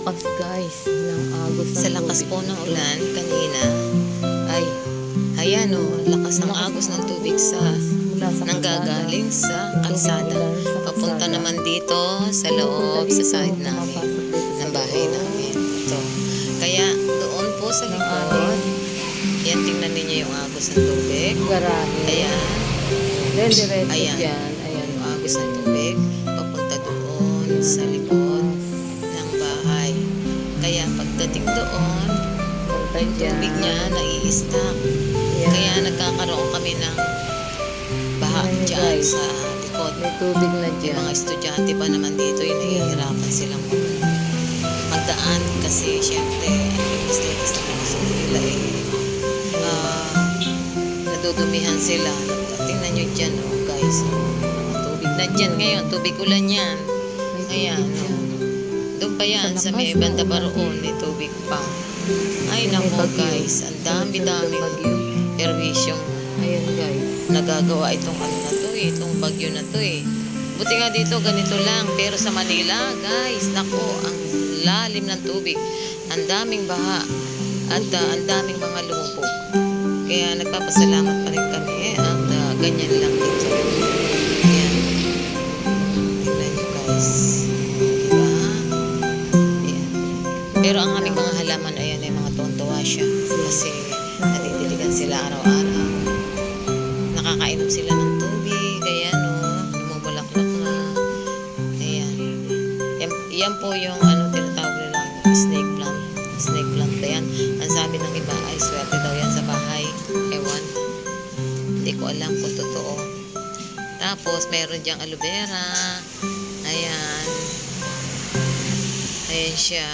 lakas guys ng agos ng Sa lakas po ng ulan kanina, ay, ayan o, lakas ng agos ng tubig nanggagaling sa kalsada. Papunta naman dito sa loob, sa side namin, ng bahay namin. Ito. Kaya doon po sa likod, yan, tingnan ninyo yung agos ng tubig. Garahe. Ayan. Then diretso Ayan. dyan. Ayan. Yung agos ng tubig, papunta doon sa likod ng bahay. Kaya pagdating doon, yung tubig niya nai-stack. Kaya nagkakaroon kami ng baha dyan sa likod. May tubig na Yung dyan. mga estudyante pa naman dito, yung nahihirapan silang magdaan kasi syempre, iwas-iwas na gusto nila nadudumihan sila. Tingnan nyo dyan, oh guys. Mga tubig na dyan ngayon. Tubig ulan yan. Ayan, oh. Doon pa yan, sa may banda pa roon, may tubig pa. Ay, nako guys, ang dami-daming perwisyong Ayan guys. nagagawa itong ano na to eh, itong bagyo na to eh. Buti nga dito ganito lang, pero sa Manila guys, nako, ang lalim ng tubig, ang daming baha at ang daming mga lumubog. Kaya nagpapasalamat pa rin kami at ganyan lang dito. Ayan, tingnan nyo guys, diba? Ayan. Pero ang aming mga halaman, ayan, ay mga tuwan-tuwa siya kasi natitiligan sila araw-araw. Nakakainom sila ng tubig, ayan o, lumubulaklak na. Ayan. Yan po yung ano tinatawag nilang snake plant. Snake plant na yan. Ang sabi ng iba ay swerte daw yan sa bahay. Ewan. Hindi ko alam kung totoo. Tapos meron diyang aloe vera. Ayan. Ayan siya.